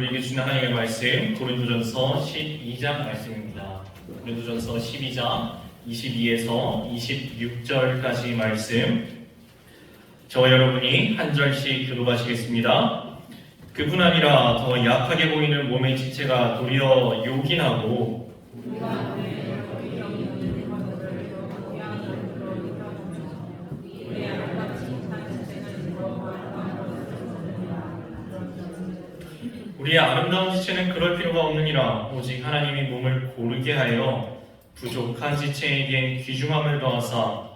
우리에게 주는 하나님의 말씀 고린도전서 12장 말씀입니다. 고린도전서 12장 22에서 26절까지 말씀 저와 여러분이 한 절씩 교독하시겠습니다. 그뿐 아니라 더 약하게 보이는 몸의 지체가 도리어 요긴하고 우리의 아름다운 지체는 그럴 필요가 없느니라. 오직 하나님이 몸을 고르게 하여 부족한 지체에게 귀중함을 더하사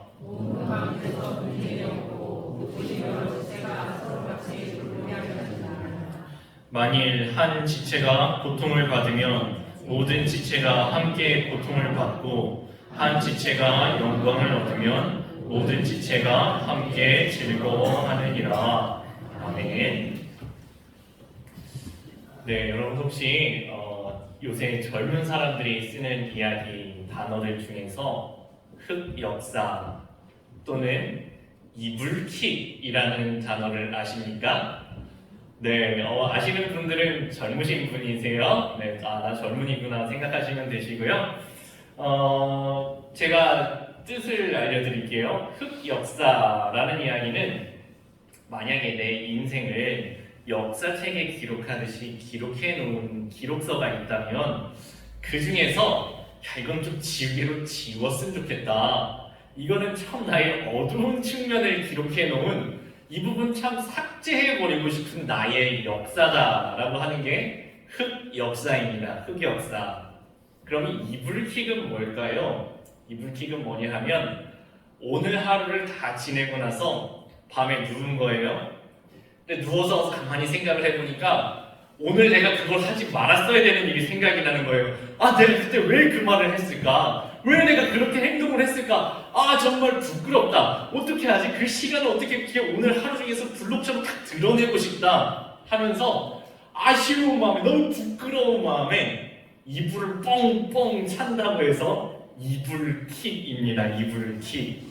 만일 한 지체가 고통을 받으면 모든 지체가 함께 고통을 받고 한 지체가 영광을 얻으면 모든 지체가 함께 즐거워하느니라. 아멘. 네, 여러분 혹시 요새 젊은 사람들이 쓰는 이야기 단어들 중에서 흑역사 또는 이불킥이라는 단어를 아십니까? 네, 아시는 분들은 젊으신 분이세요. 네, 나 젊은이구나 생각하시면 되시고요. 제가 뜻을 알려드릴게요. 흑역사라는 이야기는 만약에 내 인생을 역사책에 기록하듯이 기록해놓은 기록서가 있다면 그 중에서 이건 좀 지우개로 지웠으면 좋겠다. 이거는 참 나의 어두운 측면을 기록해놓은 이 부분 참 삭제해버리고 싶은 나의 역사다라고 하는 게 흑역사입니다. 흑역사. 그럼 이불킥은 뭘까요? 이불킥은 뭐냐 하면 오늘 하루를 다 지내고 나서 밤에 누운 거예요. 근데 누워서 가만히 생각을 해보니까 오늘 내가 그걸 하지 말았어야 되는 일이 생각이 나는 거예요. 아, 내가 그때 왜 그 말을 했을까? 왜 내가 그렇게 행동을 했을까? 아, 정말 부끄럽다. 어떻게 하지? 그 시간을 어떻게 오늘 하루 중에서 블록처럼 딱 드러내고 싶다 하면서 아쉬운 마음에, 너무 부끄러운 마음에 이불을 뻥뻥 찬다고 해서 이불킥입니다. 이불킥.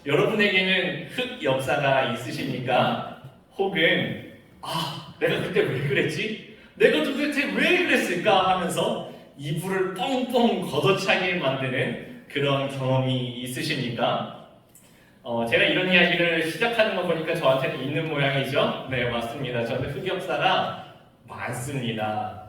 여러분에게는 흑역사가 있으십니까? 혹은 내가 그때 왜 그랬지? 내가 도대체 왜 그랬을까? 하면서 이불을 뻥뻥 걷어차게 만드는 그런 경험이 있으십니까? 제가 이런 이야기를 시작하는 거 보니까 저한테는 있는 모양이죠? 네, 맞습니다. 저는 흑역사가 많습니다.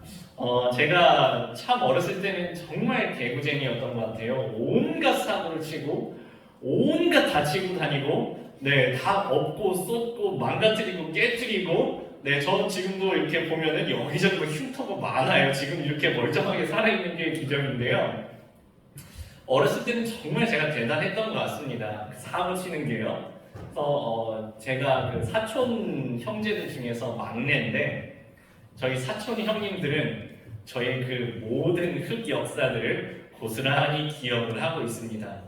제가 참 어렸을 때는 정말 개구쟁이였던 것 같아요. 온갖 사고를 치고 온갖 다치고 다니고, 네, 다 엎고 쏟고 망가뜨리고 깨뜨리고, 네, 저 지금도 이렇게 보면은 여기저기 흉터가 많아요. 지금 이렇게 멀쩡하게 살아있는 게 기적인데요. 어렸을 때는 정말 제가 대단했던 것 같습니다. 사고 치는 게요. 그래서 제가 그 사촌 형제들 중에서 막내인데, 저희 사촌 형님들은 저의 그 모든 흑역사들을 고스란히 기억을 하고 있습니다.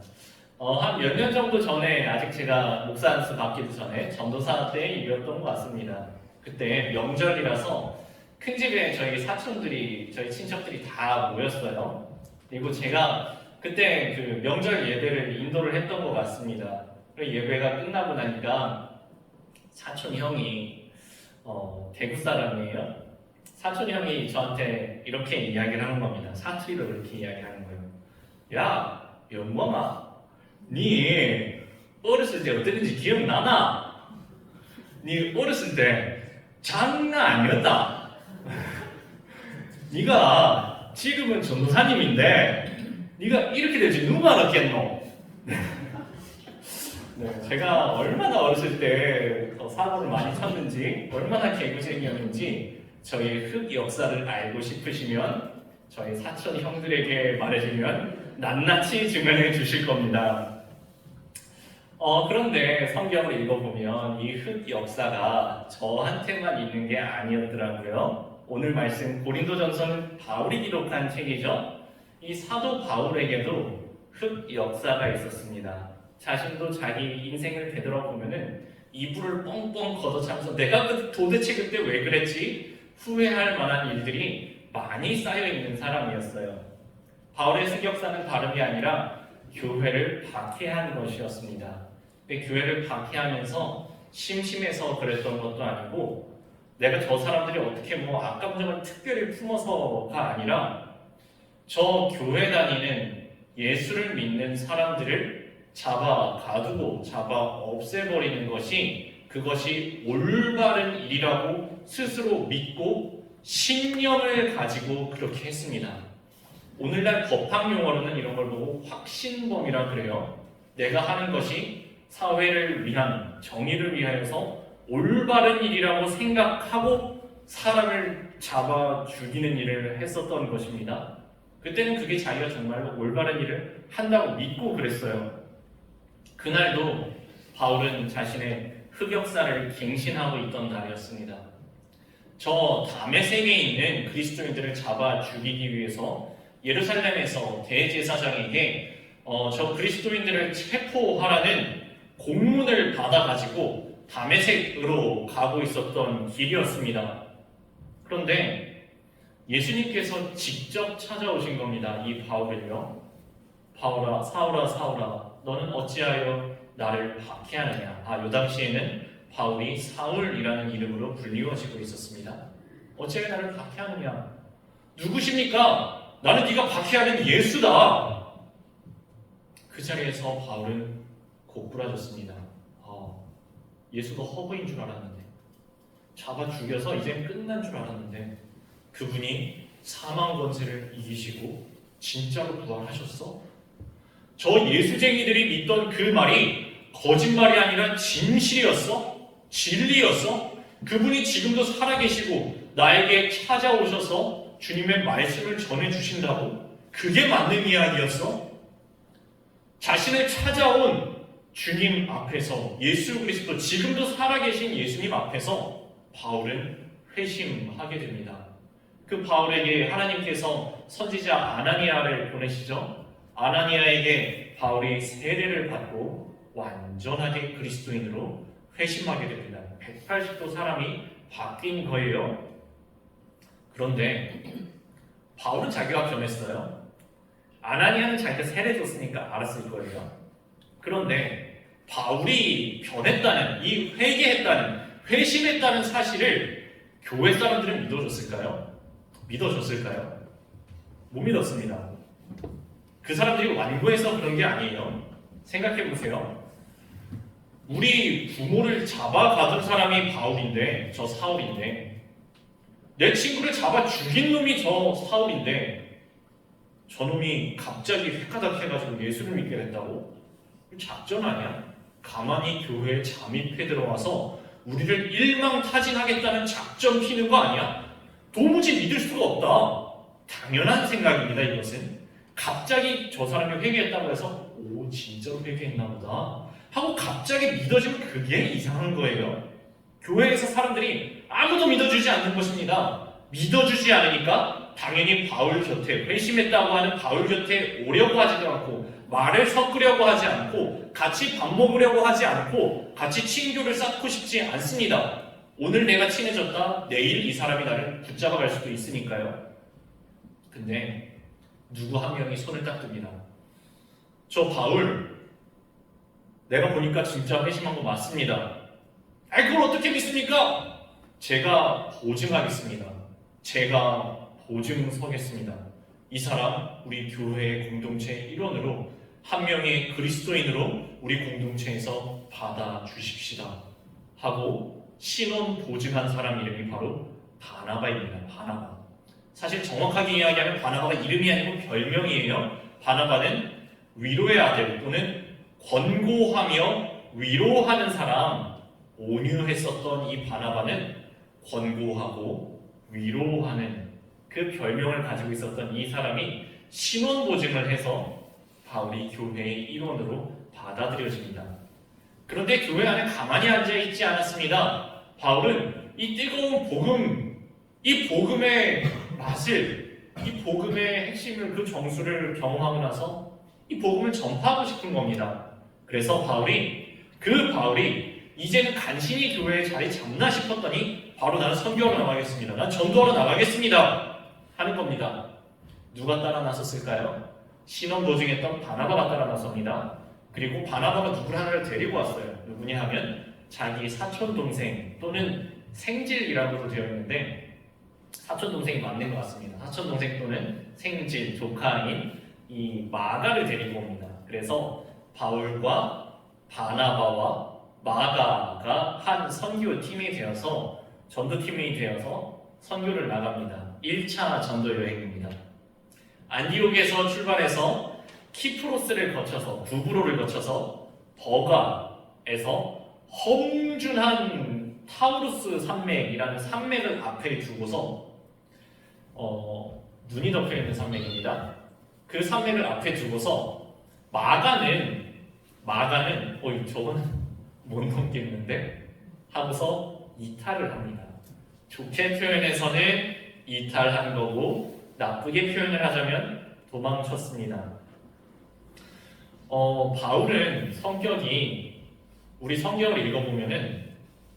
한 몇 년 정도 전에, 아직 제가 목사 안수 받기도 전에 전도사 때 일이었던 것 같습니다. 그때 명절이라서 큰 집에 저희 사촌들이, 저희 친척들이 다 모였어요. 그리고 제가 그때 그 명절 예배를 인도를 했던 것 같습니다. 예배가 끝나고 나니까 사촌 형이 대구 사람이에요. 사촌 형이 저한테 이렇게 이야기를 하는 겁니다. 사투리로 이렇게 이야기하는 거예요. 야, 영범아, 니 어렸을 때 어땠는지 기억나나? 니 어렸을 때 장난 아니었다. 니가 지금은 전도사님인데 니가 이렇게 될지 누가 알았겠노? 네, 제가 얼마나 어렸을 때 사고를 많이 쳤는지, 얼마나 개구쟁이였는지 저희 흑역사를 알고 싶으시면 저희 사촌 형들에게 말해주면 낱낱이 증명해 주실 겁니다. 그런데 성경을 읽어보면 이 흑역사가 저한테만 있는 게 아니었더라고요. 오늘 말씀 고린도전서는 바울이 기록한 책이죠. 이 사도 바울에게도 흑역사가 있었습니다. 자신도 자기 인생을 되돌아보면은 이불을 뻥뻥 걷어차면서 내가 도대체 그때 왜 그랬지? 후회할 만한 일들이 많이 쌓여있는 사람이었어요. 바울의 흑역사는 다른 게 아니라 교회를 박해한 것이었습니다. 교회를 박해하면서 심심해서 그랬던 것도 아니고 내가 저 사람들이 어떻게 뭐 악감정을 특별히 품어서가 아니라 저 교회 다니는 예수를 믿는 사람들을 잡아 가두고 잡아 없애버리는 것이 그것이 올바른 일이라고 스스로 믿고 신념을 가지고 그렇게 했습니다. 오늘날 법학 용어로는 이런 걸 보고 확신범이라 그래요. 내가 하는 것이 사회를 위한 정의를 위하여서 올바른 일이라고 생각하고 사람을 잡아 죽이는 일을 했었던 것입니다. 그때는 그게 자기가 정말로 올바른 일을 한다고 믿고 그랬어요. 그날도 바울은 자신의 흑역사를 갱신하고 있던 날이었습니다. 저 다메섹에 있는 그리스도인들을 잡아 죽이기 위해서 예루살렘에서 대제사장에게 저 그리스도인들을 체포하라는 공문을 받아가지고 다메섹으로 가고 있었던 길이었습니다. 그런데 예수님께서 직접 찾아오신 겁니다. 이 바울을요. 바울아, 사울아, 사울아, 너는 어찌하여 나를 박해하느냐. 요 당시에는 바울이 사울이라는 이름으로 불리워지고 있었습니다. 어찌하여 나를 박해하느냐. 누구십니까? 나는 네가 박해하는 예수다. 그 자리에서 바울은 고꾸라졌습니다. 예수가 허구인 줄 알았는데, 잡아 죽여서 이젠 끝난 줄 알았는데 그분이 사망 권세를 이기시고 진짜로 부활하셨어? 저 예수쟁이들이 믿던 그 말이 거짓말이 아니라 진실이었어? 진리였어? 그분이 지금도 살아계시고 나에게 찾아오셔서 주님의 말씀을 전해주신다고? 그게 맞는 이야기였어? 자신을 찾아온 주님 앞에서, 예수 그리스도 지금도 살아계신 예수님 앞에서 바울은 회심하게 됩니다. 그 바울에게 하나님께서 선지자 아나니아를 보내시죠. 아나니아에게 바울이 세례를 받고 완전하게 그리스도인으로 회심하게 됩니다. 180도 사람이 바뀐 거예요. 그런데 바울은 자기가 변했어요. 아나니아는 자기가 세례 줬으니까 알았을 거예요. 그런데 바울이 변했다는, 이 회개했다는, 회심했다는 사실을 교회 사람들은 믿어줬을까요? 믿어줬을까요? 못 믿었습니다. 그 사람들이 완고해서 그런 게 아니에요. 생각해보세요. 우리 부모를 잡아가둔 사람이 바울인데, 저 사울인데, 내 친구를 잡아 죽인 놈이 저 사울인데, 저 놈이 갑자기 획가닥 해가지고 예수를 믿게 됐다고? 작전 아니야? 가만히 교회에 잠입해 들어와서 우리를 일망타진하겠다는 작전 피는 거 아니야? 도무지 믿을 수가 없다. 당연한 생각입니다. 이것은 갑자기 저 사람이 회개했다고 해서 오 진짜로 회개했나 보다 하고 갑자기 믿어지면 그게 이상한 거예요. 교회에서 사람들이 아무도 믿어주지 않는 것입니다. 믿어주지 않으니까 당연히 바울 곁에, 회심했다고 하는 바울 곁에 오려고 하지도 않고, 말을 섞으려고 하지 않고, 같이 밥 먹으려고 하지 않고, 같이 친교를 쌓고 싶지 않습니다. 오늘 내가 친해졌다, 내일 이 사람이 나를 붙잡아 갈 수도 있으니까요. 근데 누구 한 명이 손을 딱 듭니다. 저 바울, 내가 보니까 진짜 회심한 거 맞습니다. 그걸 어떻게 믿습니까? 제가 보증하겠습니다. 제가 보증서겠습니다. 이 사람 우리 교회의 공동체 일원으로, 한 명의 그리스도인으로 우리 공동체에서 받아주십시다 하고 신원 보증한 사람 이름이 바로 바나바입니다. 바나바. 사실 정확하게 이야기하면 바나바가 이름이 아니고 별명이에요. 바나바는 위로의 아들 또는 권고하며 위로하는 사람, 온유했었던 이 바나바는 권고하고 위로하는 그 별명을 가지고 있었던 이 사람이 신원 보증을 해서 바울이 교회의 일원으로 받아들여집니다. 그런데 교회 안에 가만히 앉아있지 않았습니다. 바울은 이 뜨거운 복음, 이 복음의 맛을, 이 복음의 핵심을, 그 정수를 경험하고 나서 이 복음을 전파하고 싶은 겁니다. 그래서 바울이 이제는 간신히 교회에 자리 잡나 싶었더니 바로 나는 선교하러 나가겠습니다. 난 전도하러 나가겠습니다. 하는 겁니다. 누가 따라 나섰을까요? 신원 보증했던 바나바가 따라 나섭니다. 그리고 바나바가 누구 하나를 데리고 왔어요. 누구냐 하면 자기 사촌 동생 또는 생질이라고도 되어 있는데 사촌 동생이 맞는 것 같습니다. 사촌 동생 또는 생질 조카인 이 마가를 데리고 옵니다. 그래서 바울과 바나바와 마가가 한 선교 팀이 되어서 전도팀이 되어서 선교를 나갑니다. 1차 전도 여행입니다. 안디옥에서 출발해서 키프로스를 거쳐서 두브로를 거쳐서 버가에서 험준한 타우루스 산맥이라는 산맥을 앞에 두고서 눈이 덮여 있는 산맥입니다. 그 산맥을 앞에 두고서 마가는 저거는 못 넘겠는데 하고서 이탈을 합니다. 좋게 표현해서는 이탈한 거고 나쁘게 표현을 하자면 도망쳤습니다. 바울은 성격이 우리 성경을 읽어보면은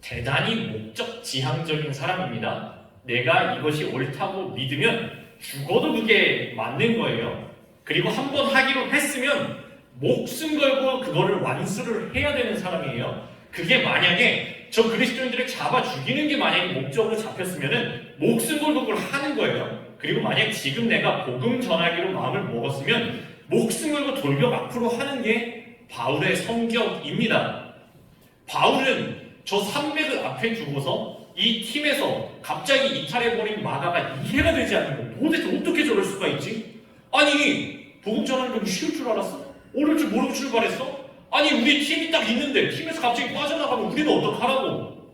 대단히 목적 지향적인 사람입니다. 내가 이것이 옳다고 믿으면 죽어도 그게 맞는 거예요. 그리고 한번 하기로 했으면 목숨 걸고 그거를 완수를 해야 되는 사람이에요. 그게 만약에 저 그리스도인들을 잡아 죽이는 게 만약에 목적으로 잡혔으면은 목숨 걸고 그걸 하는 거예요. 그리고 만약 지금 내가 복음 전하기로 마음을 먹었으면 목숨 걸고 돌격 앞으로 하는 게 바울의 성격입니다. 바울은 저 산맥을 앞에 두고서 이 팀에서 갑자기 이탈해버린 마가가 이해가 되지 않는 거. 도대체 어떻게 저럴 수가 있지? 아니 복음 전하는 건 쉬울 줄 알았어? 오를 줄 모르고 출발했어? 아니 우리 팀이 딱 있는데 팀에서 갑자기 빠져나가면 우리는 어떡하라고?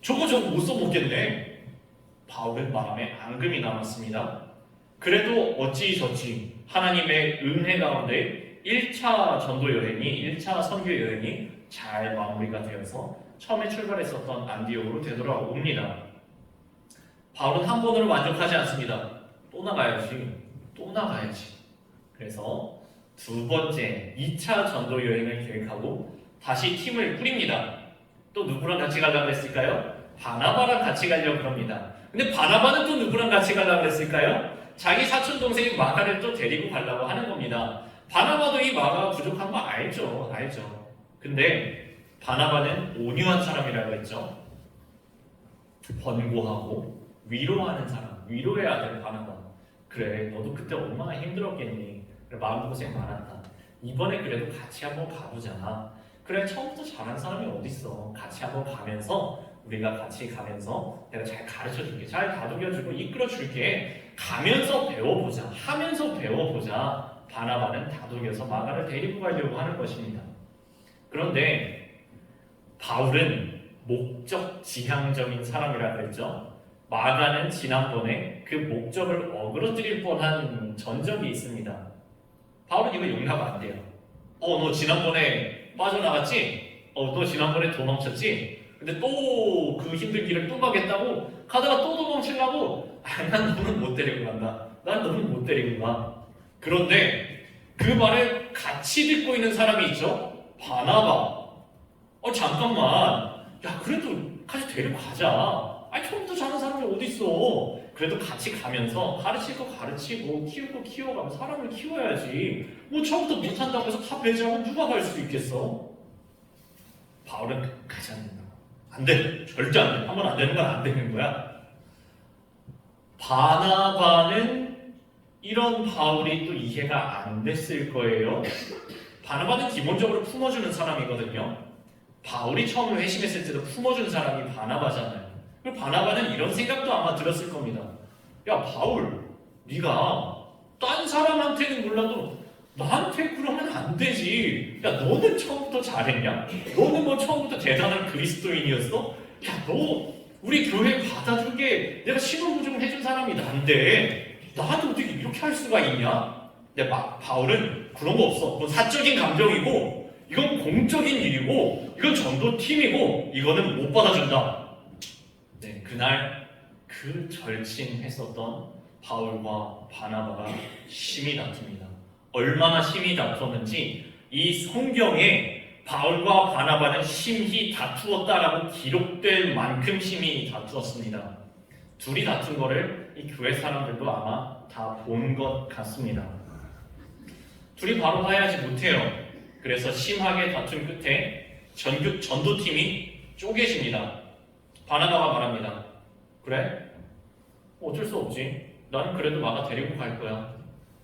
저거 못 써먹겠네. 바울은 마음에 앙금이 남았습니다. 그래도 어찌저찌 하나님의 은혜 가운데 1차 전도 여행이 1차 선교 여행이 잘 마무리가 되어서 처음에 출발했었던 안디옥으로 되돌아옵니다. 바울은 한 번으로 만족하지 않습니다. 또 나가야지. 그래서 두 번째 2차 전도 여행을 계획하고 다시 팀을 꾸립니다. 또 누구랑 같이 가려고 했을까요? 바나바랑 같이 가려고 합니다. 근데 바나바는 또 누구랑 같이 가려고 했을까요? 자기 사촌 동생인 마가를 또 데리고 가려고 하는 겁니다. 바나바도 이 마가가 부족한 거 알죠. 근데 바나바는 온유한 사람이라고 했죠. 번고하고 위로하는 사람, 위로해야 될 바나바. 그래, 너도 그때 얼마나 힘들었겠니? 그래, 마음고생 많았다. 이번에 그래도 같이 한번 가보자. 그래, 처음부터 잘한 사람이 어딨어. 같이 한번 가면서 우리가 같이 가면서 내가 잘 가르쳐줄게, 잘 다독여주고 이끌어줄게. 가면서 배워보자, 하면서 배워보자. 바나바는 다독여서 마가를 데리고 가려고 하는 것입니다. 그런데 바울은 목적 지향적인 사람이라고 했죠. 마가는 지난번에 그 목적을 어그러뜨릴 뻔한 전적이 있습니다. 바울은 이거 용납 안 돼요. 너 지난번에 빠져나갔지? 너 지난번에 도망쳤지? 근데 또 그 힘든 길을 또 가겠다고 가다가 또 도망치려고 난 너는 못 데리고 간다. 난 너는 못 데리고 가. 그런데 그 말을 같이 듣고 있는 사람이 있죠? 바나바. 잠깐만. 야, 그래도 같이 데려가자. 처음부터 잘하는 사람이 어디 있어? 그래도 같이 가면서 가르칠 거 가르치고 키울 거 키워가면 사람을 키워야지. 처음부터 못한다고 해서 다 배제하면 누가 갈 수 있겠어? 바울은 가지 않는다. 안 돼. 절대 안 돼. 한 번 안 되는 건 안 되는 거야. 바나바는 이런 바울이 또 이해가 안 됐을 거예요. 바나바는 기본적으로 품어주는 사람이거든요. 바울이 처음에 회심했을 때도 품어준 사람이 바나바잖아요. 그리고 바나바는 이런 생각도 아마 들었을 겁니다. 야, 바울, 네가 딴 사람한테는 몰라도 나한테 그러면 안 되지. 야, 너는 처음부터 잘했냐? 너는 처음부터 대단한 그리스도인이었어? 야, 너 우리 교회 받아주게 내가 신호부증을 해준 사람이 난데 나한테 어떻게 이렇게 할 수가 있냐? 근데 바울은 그런 거 없어. 그건 사적인 감정이고 이건 공적인 일이고 이건 전도팀이고 이거는 못 받아준다. 네, 그날 그 절친했었던 바울과 바나바가 심히 다툽니다. 얼마나 심히 다투었는지 이 성경에 바울과 바나바는 심히 다투었다라고 기록될 만큼 심히 다투었습니다. 둘이 다툰 거를 이 교회 사람들도 아마 다 본 것 같습니다. 둘이 바로 화해하지 못해요. 그래서 심하게 다툰 끝에 전도팀이 쪼개집니다. 바나바가 말합니다. 그래? 어쩔 수 없지. 나는 그래도 마가 데리고 갈 거야.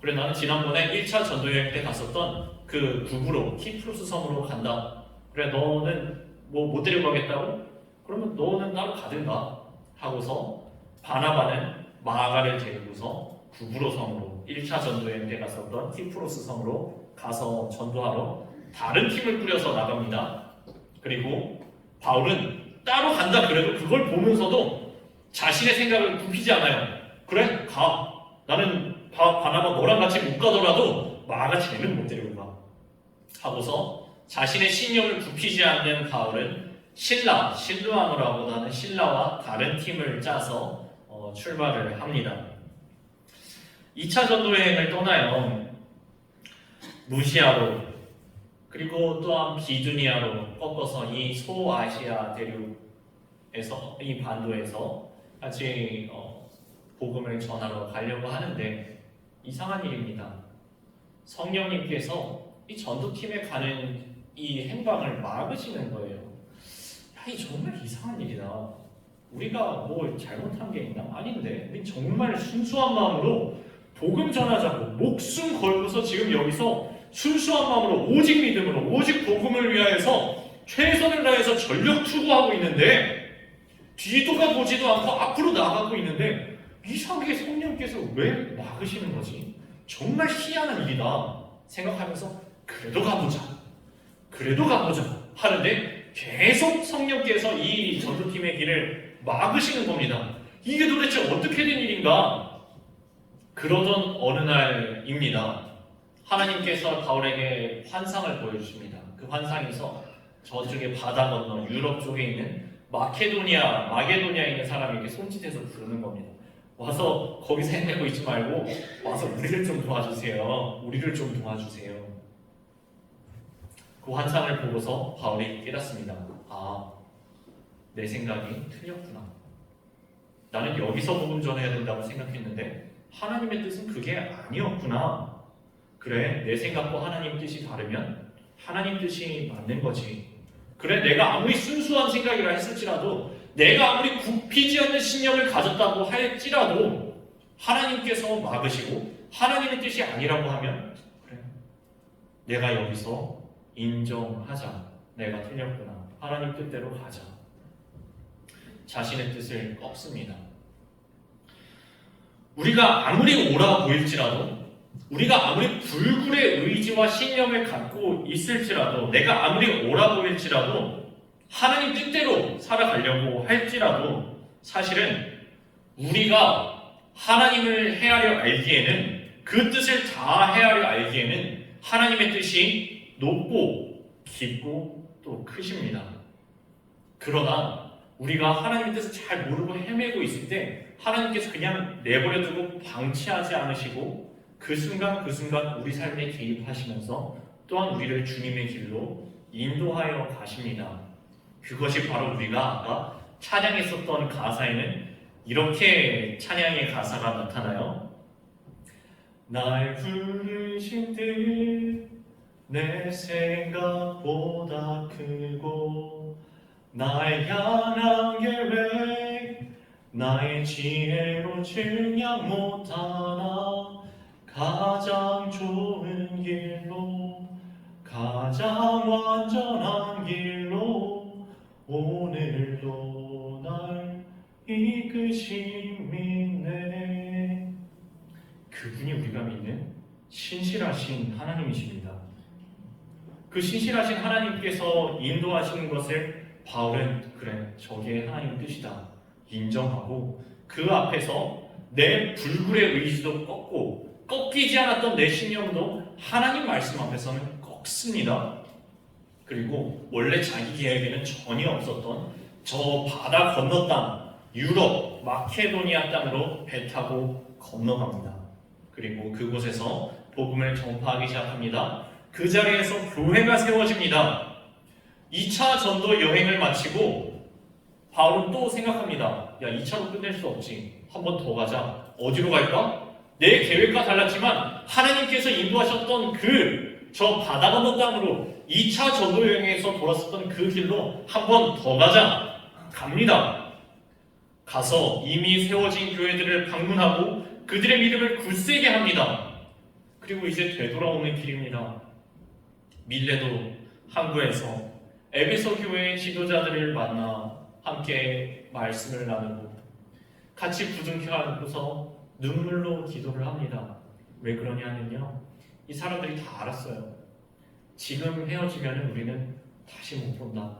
그래, 나는 지난번에 1차 전도 여행 때 갔었던 그 북으로 키프로스 섬으로 간다. 그래, 너는 뭐 못 데리고 가겠다고? 그러면 너는 따로 가든가 하고서 바나바는 마가를 데리고서 구브로 섬으로 1차 전도 여행 때 갔었던 키프로스 섬으로 가서 전도하러 다른 팀을 꾸려서 나갑니다. 그리고 바울은 따로 간다 그래도 그걸 보면서도 자신의 생각을 굽히지 않아요. 그래, 가. 나는 바나바 너랑 같이 못 가더라도 마가같이 내는 못 데리고 가. 하고서 자신의 신념을 굽히지 않는 바울은 실루아노라고 하는 신라와 다른 팀을 짜서 출발을 합니다. 2차 전도 여행을 떠나요. 무시아로 그리고 또한 비두니아로 꺾어서 이 소아시아 대륙에서 이 반도에서 같이 복음을 전하러 가려고 하는데 이상한 일입니다. 성령님께서 이 전도팀에 가는 이 행방을 막으시는 거예요. 야, 이 정말 이상한 일이다. 우리가 뭐 잘못한 게 있나? 아닌데 우리 정말 순수한 마음으로 복음 전하자고 목숨 걸고서 지금 여기서 순수한 마음으로 오직 믿음으로 오직 복음을 위하여서 최선을 다해서 전력 투구하고 있는데 뒤도가 보지도 않고 앞으로 나가고 있는데 이상하게 성령께서 왜 막으시는 거지? 정말 희한한 일이다 생각하면서 그래도 가보자 하는데 계속 성령께서 이 전도팀의 길을 막으시는 겁니다. 이게 도대체 어떻게 된 일인가? 그러던 어느 날입니다. 하나님께서 바울에게 환상을 보여주십니다. 그 환상에서 저쪽에 바다 건너 유럽 쪽에 있는 마게도니아에 있는 사람에게 손짓해서 부르는 겁니다. 와서 거기서 헤매고 있지 말고 와서 우리를 좀 도와주세요. 그 환상을 보고서 바울이 깨닫습니다. 아, 내 생각이 틀렸구나. 나는 여기서 복음 전해야 된다고 생각했는데 하나님의 뜻은 그게 아니었구나. 그래, 내 생각과 하나님 뜻이 다르면 하나님 뜻이 맞는 거지. 그래, 내가 아무리 순수한 생각이라 했을지라도 내가 아무리 굽히지 않는 신념을 가졌다고 할지라도 하나님께서 막으시고 하나님의 뜻이 아니라고 하면 그래, 내가 여기서 인정하자. 내가 틀렸구나. 하나님 뜻대로 가자. 자신의 뜻을 꺾습니다. 우리가 아무리 옳아 보일지라도 우리가 아무리 불굴의 의지와 신념을 갖고 있을지라도 내가 아무리 옳아 보일지라도 하나님 뜻대로 살아가려고 할지라도 사실은 우리가 하나님을 헤아려 알기에는 그 뜻을 다 헤아려 알기에는 하나님의 뜻이 높고 깊고 또 크십니다. 그러나 우리가 하나님의 뜻을 잘 모르고 헤매고 있을 때 하나님께서 그냥 내버려두고 방치하지 않으시고 그 순간 우리 삶에 개입하시면서 또한 우리를 주님의 길로 인도하여 가십니다. 그것이 바로 우리가 아까 찬양했었던 가사에는 이렇게 찬양의 가사가 나타나요. 날 부르신 뜻 내 생각보다 크고 날 향한 계획 나의 지혜로 증량 못하나 가장 좋은 길로 가장 완전한 길로 오늘도 날 이끄심이네. 그분이 우리가 믿는 신실하신 하나님이십니다. 그 신실하신 하나님께서 인도하시는 것을 바울은 그래, 저게 하나님의 뜻이다 인정하고 그 앞에서 내 불굴의 의지도 꺾고 꺾이지 않았던 내 신념도 하나님 말씀 앞에서는 꺾습니다. 그리고 원래 자기 계획에는 전혀 없었던 저 바다 건너 땅 유럽 마케도니아 땅으로 배 타고 건너갑니다. 그리고 그곳에서 복음을 전파하기 시작합니다. 그 자리에서 교회가 세워집니다. 2차 전도 여행을 마치고 바울은 또 생각합니다. 야, 2차로 끝낼 수 없지. 한 번 더 가자. 어디로 갈까? 내 계획과 달랐지만 하나님께서 인도하셨던 저 바다 건너 땅으로 2차 전도 여행에서 돌았었던 그 길로 한 번 더 가자. 갑니다. 가서 이미 세워진 교회들을 방문하고 그들의 믿음을 굳세게 합니다. 그리고 이제 되돌아오는 길입니다. 밀레도 항구에서 에베소 교회의 지도자들을 만나 함께 말씀을 나누고 같이 부둥켜 안고서 눈물로 기도를 합니다. 왜 그러냐면요, 이 사람들이 다 알았어요. 지금 헤어지면 우리는 다시 못 본다.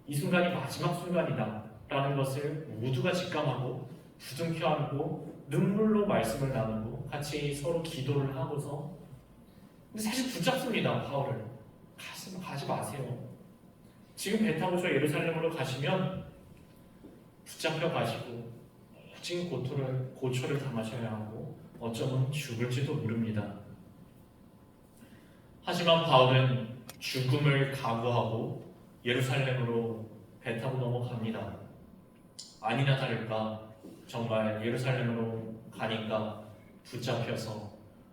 이 순간이 마지막 순간이다 라는 것을 모두가 직감하고 부둥켜 안고 눈물로 말씀을 나누고 같이 서로 기도를 하고서, 근데 사실 붙잡습니다. 바울을. 가지 마세요. 지금 배 타고 저 예루살렘으로 가시면 붙잡혀 가시고 오직 고초를 담으셔야 하고 어쩌면 죽을지도 모릅니다. 하지만 바울은 죽음을 각오하고 예루살렘으로 배 타고 넘어갑니다. 아니나 다를까 정말 예루살렘으로 가니까 붙잡혀서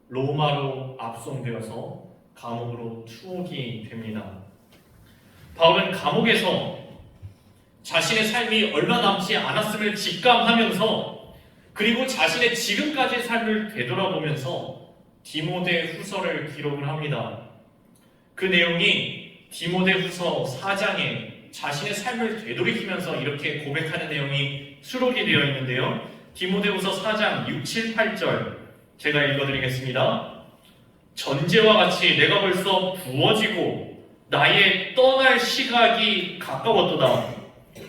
로마로 압송되어서 감옥으로 투옥이 됩니다. 바울은 감옥에서 자신의 삶이 얼마 남지 않았음을 직감하면서, 그리고 자신의 지금까지의 삶을 되돌아보면서 디모데 후서를 기록을 합니다. 그 내용이 디모데 후서 4장에 자신의 삶을 되돌이키면서 이렇게 고백하는 내용이 수록이 되어 있는데요. 디모데 후서 4장 6, 7, 8절 제가 읽어드리겠습니다. 전제와 같이 내가 벌써 부어지고 나의 떠날 시각이 가까웠도다.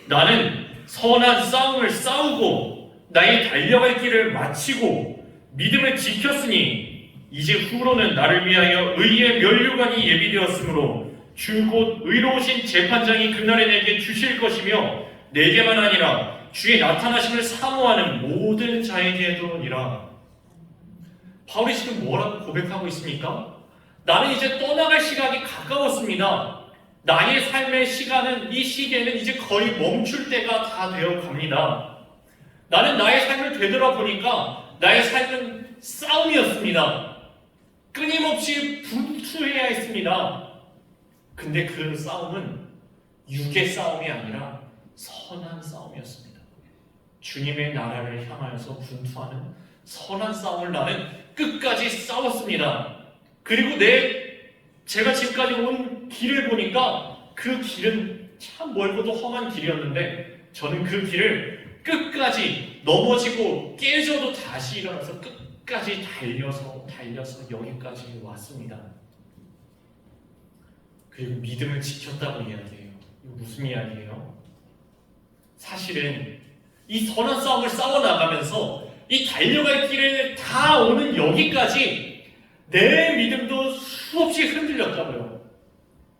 나는 선한 싸움을 싸우고 나의 달려갈 길을 마치고 믿음을 지켰으니 이제 후로는 나를 위하여 의의 면류관이 예비되었으므로 주 곧 의로우신 재판장이 그날에 내게 주실 것이며 내게만 아니라 주의 나타나심을 사모하는 모든 자에게도니라. 바울이 지금 뭐라고 고백하고 있습니까? 나는 이제 떠나갈 시각이 가까웠습니다. 나의 삶의 시간은, 이 시계는 이제 거의 멈출 때가 다 되어 갑니다. 나는 나의 삶을 되돌아보니까 나의 삶은 싸움이었습니다. 끊임없이 분투해야 했습니다. 근데 그 싸움은 육의 싸움이 아니라 선한 싸움이었습니다. 주님의 나라를 향하여서 분투하는 선한 싸움을 나는 끝까지 싸웠습니다. 그리고 제가 지금까지 온 길을 보니까 그 길은 참 멀고도 험한 길이었는데 저는 그 길을 끝까지 넘어지고 깨져도 다시 일어나서 끝까지 달려서 여기까지 왔습니다. 그리고 믿음을 지켰다고 이야기해요. 이거 무슨 이야기예요? 사실은 이 선한 싸움을 싸워나가면서 이 달려갈 길을 다 오는 여기까지 내 믿음도 수없이 흔들렸다고요.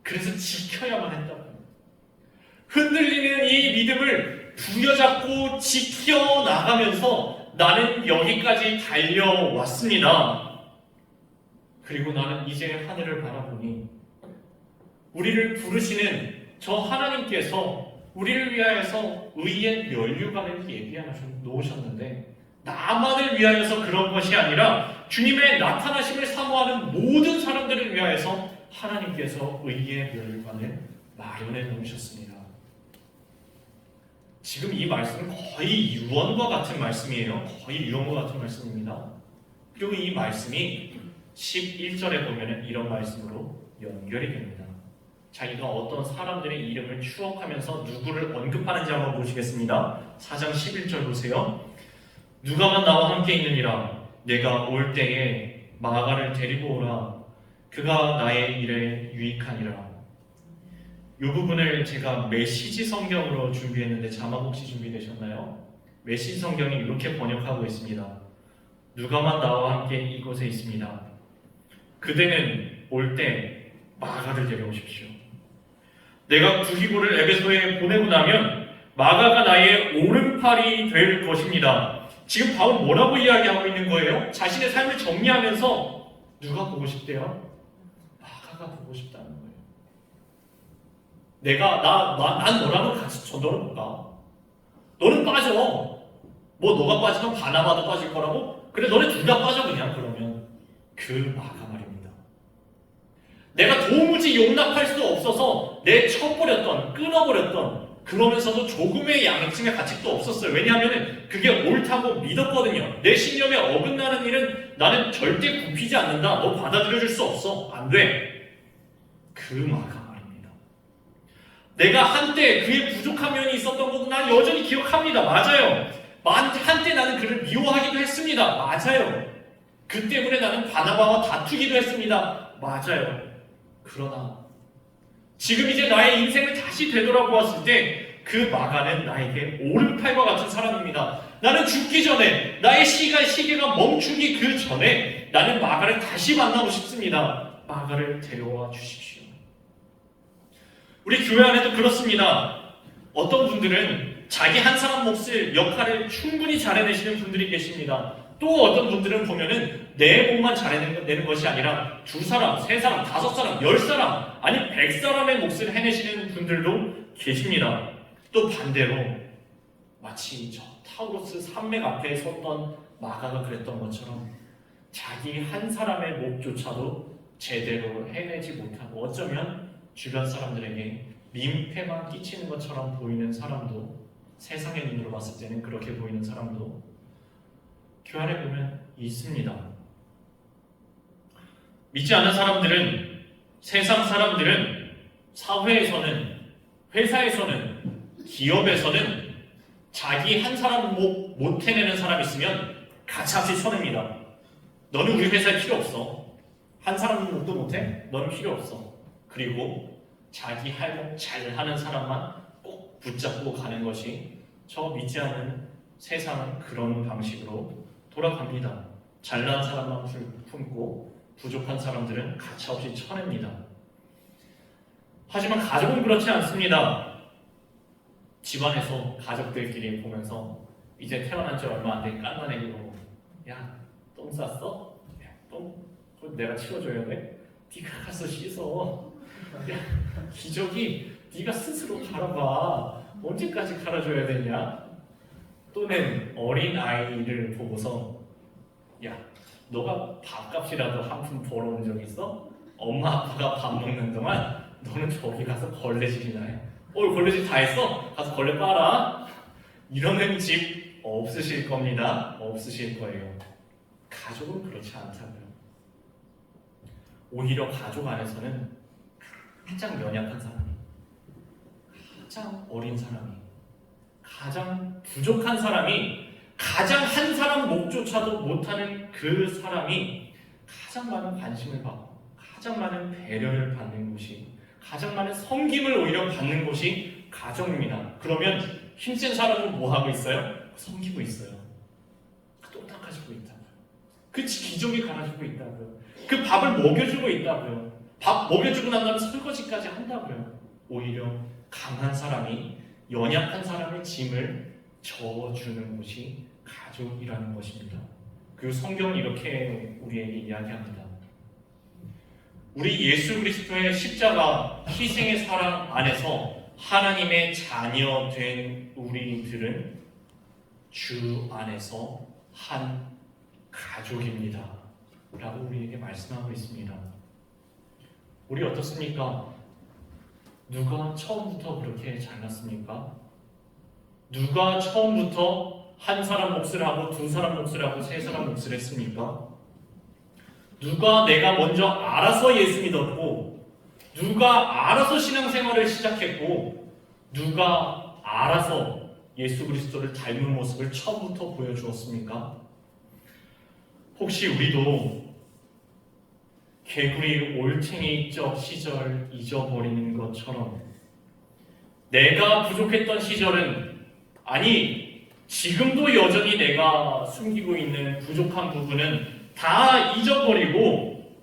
그래서 지켜야만 했다고요. 흔들리는 이 믿음을 부여잡고 지켜나가면서 나는 여기까지 달려왔습니다. 그리고 나는 이제 하늘을 바라보니 우리를 부르시는 저 하나님께서 우리를 위하여서 의의 면류관을 놓으셨는데 나만을 위하여서 그런 것이 아니라 주님의 나타나심을 사모하는 모든 사람들을 위하여서 하나님께서 의의 면류관을 마련해 놓으셨습니다. 지금 이 말씀은 거의 유언과 같은 말씀이에요. 거의 유언과 같은 말씀입니다. 그리고 이 말씀이 11절에 보면 이런 말씀으로 연결이 됩니다. 자기가 어떤 사람들의 이름을 추억하면서 누구를 언급하는지 한번 보시겠습니다. 4장 11절 보세요. 누가만 나와 함께 있느니라. 내가 올 때에 마가를 데리고 오라. 그가 나의 일에 유익하니라. 이 부분을 제가 메시지 성경으로 준비했는데 자막 혹시 준비되셨나요? 메시지 성경이 이렇게 번역하고 있습니다. 누가만 나와 함께 이곳에 있습니다. 그대는 올 때 마가를 데려오십시오. 내가 구히고를 에베소에 보내고 나면 마가가 나의 오른팔이 될 것입니다. 지금 바울 뭐라고 이야기하고 있는 거예요? 자신의 삶을 정리하면서 누가 보고 싶대요? 마가가 보고 싶다는 거예요. 난 너랑은 같이 전도를 못 가. 너는 빠져. 뭐 너가 빠지면 바나바도 빠질 거라고? 그래 너네 둘 다 빠져 그냥. 그러면 그 마가 말입니다. 내가 도무지 용납할 수 없어서 내쳐버렸던, 끊어버렸던 그러면서도 조금의 양심의 가책도 없었어요. 왜냐하면 그게 옳다고 믿었거든요. 내 신념에 어긋나는 일은 나는 절대 굽히지 않는다. 너 받아들여줄 수 없어. 안 돼. 그 마가 말입니다. 내가 한때 그의 부족한 면이 있었던 것도 난 여전히 기억합니다. 맞아요. 한때 나는 그를 미워하기도 했습니다. 맞아요. 그 때문에 나는 바나바와 다투기도 했습니다. 맞아요. 그러나 지금 이제 나의 인생을 다시 되돌아보았을 때 그 마가는 나에게 오른팔과 같은 사람입니다. 나는 죽기 전에 나의 시계가 멈추기 그 전에 나는 마가를 다시 만나고 싶습니다. 마가를 데려와 주십시오. 우리 교회 안에도 그렇습니다. 어떤 분들은 자기 한 사람 몫을 역할을 충분히 잘해내시는 분들이 계십니다. 또 어떤 분들은 보면은 내 몫만 잘해내는 것이 아니라 2사람, 3사람, 5사람, 10사람, 아니 100사람의 몫을 해내시는 분들도 계십니다. 또 반대로 마치 저 타우로스 산맥 앞에 섰던 마가가 그랬던 것처럼 자기 한 사람의 몫조차도 제대로 해내지 못하고 어쩌면 주변 사람들에게 민폐만 끼치는 것처럼 보이는 사람도, 세상의 눈으로 봤을 때는 그렇게 보이는 사람도 교회 안에 보면 있습니다. 믿지 않는 사람들은, 세상 사람들은, 사회에서는, 회사에서는, 기업에서는 자기 한 사람 못 해내는 사람 있으면 가차없이 쳐냅니다. 너는 우리 회사에 필요 없어. 한 사람 목도 못해? 너는 필요 없어. 그리고 자기 할 목 잘하는 사람만 꼭 붙잡고 가는 것이 저 믿지 않는 세상은 그런 방식으로 돌아갑니다. 잘난 사람만 품고 부족한 사람들은 가차없이 쳐냅니다. 하지만 가족은 그렇지 않습니다. 집안에서 가족들끼리 보면서 이제 태어난 지 얼마 안 된 깐난 애기로 야, 똥 쌌어? 야, 똥? 그럼 내가 치워줘야 돼? 네가 가서 씻어. 야, 기저귀 네가 스스로 갈아봐. 언제까지 갈아줘야 되냐? 또는 어린 아이를 보고서 야, 너가 밥값이라도 한 푼 벌어온 적 있어? 엄마 아빠가 밥 먹는 동안 너는 저기 가서 걸레질이나 해. 걸레질 다 했어? 가서 걸레 빨아. 이러는 집 없으실 겁니다. 없으실 거예요. 가족은 그렇지 않다고요. 오히려 가족 안에서는 가장 연약한 사람이, 가장 어린 사람이, 가장 부족한 사람이, 가장 한 사람 목조차도 못하는 그 사람이 가장 많은 관심을 받고 가장 많은 배려를 받는 곳이, 가장 많은 섬김을 오히려 받는 곳이 가정입니다. 그러면 힘센 사람은 뭐 하고 있어요? 섬기고 있어요. 똥 닦아주고 있다고요. 그 기저귀 갈아주고 있다고요. 그 밥을 먹여주고 있다고요. 밥 먹여주고 난 다음에 설거지까지 한다고요. 오히려 강한 사람이 연약한 사람의 짐을 져주는 곳이 가족이라는 것입니다. 그리고 성경은 이렇게 우리에게 이야기합니다. 우리 예수 그리스도의 십자가 희생의 사랑 안에서 하나님의 자녀 된 우리들은 주 안에서 한 가족입니다. 라고 우리에게 말씀하고 있습니다. 우리 어떻습니까? 누가 처음부터 그렇게 잘났습니까? 누가 처음부터 한 사람 몫을 하고 2사람 몫을 하고 3사람 몫을 했습니까? 누가 내가 먼저 알아서 예수 믿었고, 누가 알아서 신앙생활을 시작했고, 누가 알아서 예수 그리스도를 닮은 모습을 처음부터 보여주었습니까? 혹시 우리도 개구리 올챙이적 시절 잊어버리는 것처럼 내가 부족했던 시절은, 아니 지금도 여전히 내가 숨기고 있는 부족한 부분은 다 잊어버리고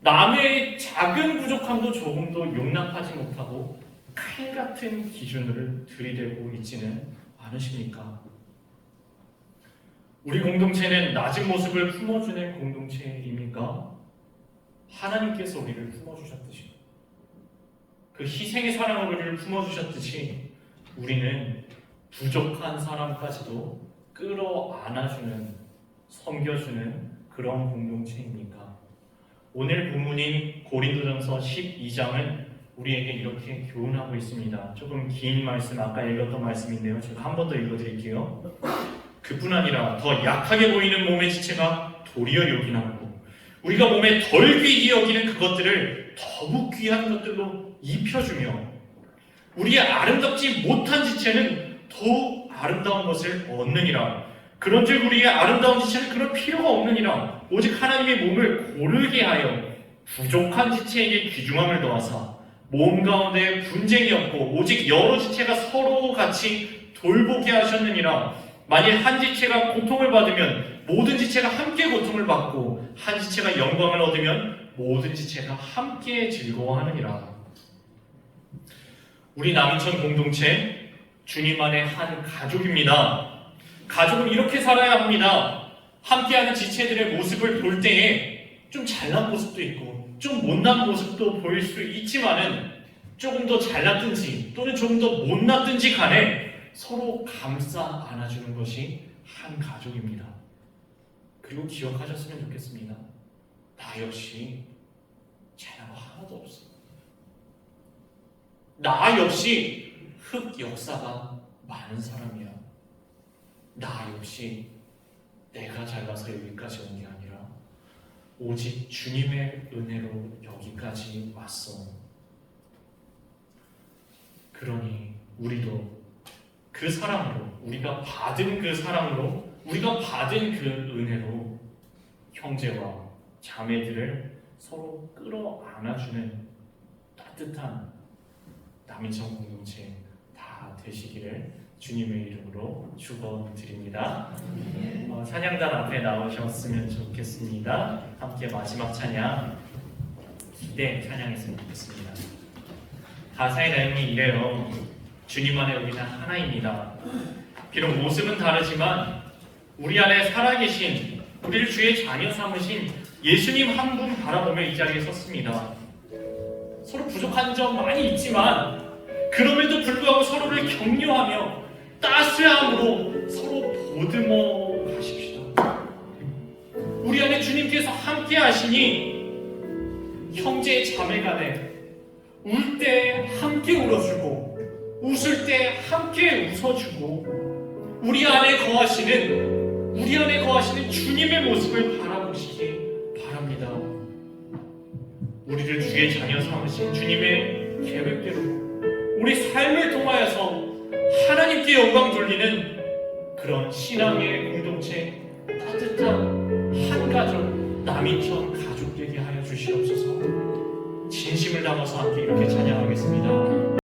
남의 작은 부족함도 조금도 용납하지 못하고 칼 같은 기준을 들이대고 있지는 않으십니까? 우리 공동체는 낮은 모습을 품어주는 공동체입니까? 하나님께서 우리를 품어주셨듯이, 그 희생의 사랑으로 우리를 품어주셨듯이 우리는 부족한 사람까지도 끌어안아주는, 섬겨주는 그런 공동체입니까? 오늘 본문인 고린도전서 12장은 우리에게 이렇게 교훈하고 있습니다. 조금 긴 말씀, 아까 읽었던 말씀인데요. 제가 한 번 더 읽어드릴게요. 그뿐 아니라 더 약하게 보이는 몸의 지체가 도리어 요긴하고 우리가 몸에 덜 귀히 여기는 그것들을 더욱 귀한 것들로 입혀주며 우리의 아름답지 못한 지체는 더욱 아름다운 것을 얻느니라. 그런즉 우리의 아름다운 지체는 그럴 필요가 없느니라. 오직 하나님의 몸을 고르게 하여 부족한 지체에게 귀중함을 더하사 몸 가운데 분쟁이 없고 오직 여러 지체가 서로 같이 돌보게 하셨느니라. 만일 한 지체가 고통을 받으면 모든 지체가 함께 고통을 받고 한 지체가 영광을 얻으면 모든 지체가 함께 즐거워하느니라. 우리 남인천 공동체 주님 안의 한 가족입니다. 가족은 이렇게 살아야 합니다. 함께하는 지체들의 모습을 볼 때에 좀 잘난 모습도 있고 좀 못난 모습도 보일 수 있지만은 조금 더 잘났든지 또는 조금 더 못났든지 간에 서로 감싸 안아주는 것이 한 가족입니다. 그리고 기억하셨으면 좋겠습니다. 나 역시 잘난 거 하나도 없어. 나 역시 흑 역사가 많은 사람이야. 나 역시 내가 잘나서 여기까지 온 게 아니라 오직 주님의 은혜로 여기까지 왔어. 그러니 우리도 그 사랑으로, 우리가 받은 그 사랑으로, 우리가 받은 그 은혜로 형제와 자매들을 서로 끌어안아주는 따뜻한 남인천 공동체 다 되시기를 주님의 이름으로 축원드립니다. 찬양단 앞에 나오셨으면 좋겠습니다. 함께 마지막 찬양 기대 찬양했으면 좋겠습니다. 가사의 내용이 이래요. 주님 안에 우리는 하나입니다. 비록 모습은 다르지만 우리 안에 살아계신, 우리를 주의 자녀 삼으신 예수님 한 분 바라보며 이 자리에 섰습니다. 서로 부족한 점 많이 있지만 그럼에도 불구하고 서로를 격려하며 따스함으로 서로 보듬어 가십시다. 우리 안에 주님께서 함께 하시니 형제 자매 간에 울 때 함께 울어주고 웃을 때 함께 웃어주고 우리 안에 거하시는 주님의 모습을 바라보시기 바랍니다. 우리를 주의 자녀 삼으신 주님의 계획대로 우리 삶을 통하여서 하나님께 영광 돌리는 그런 신앙의 공동체, 따뜻한 한 가족, 남인천 가족 되게 하여 주시옵소서. 진심을 담아서 함께 이렇게 찬양하겠습니다.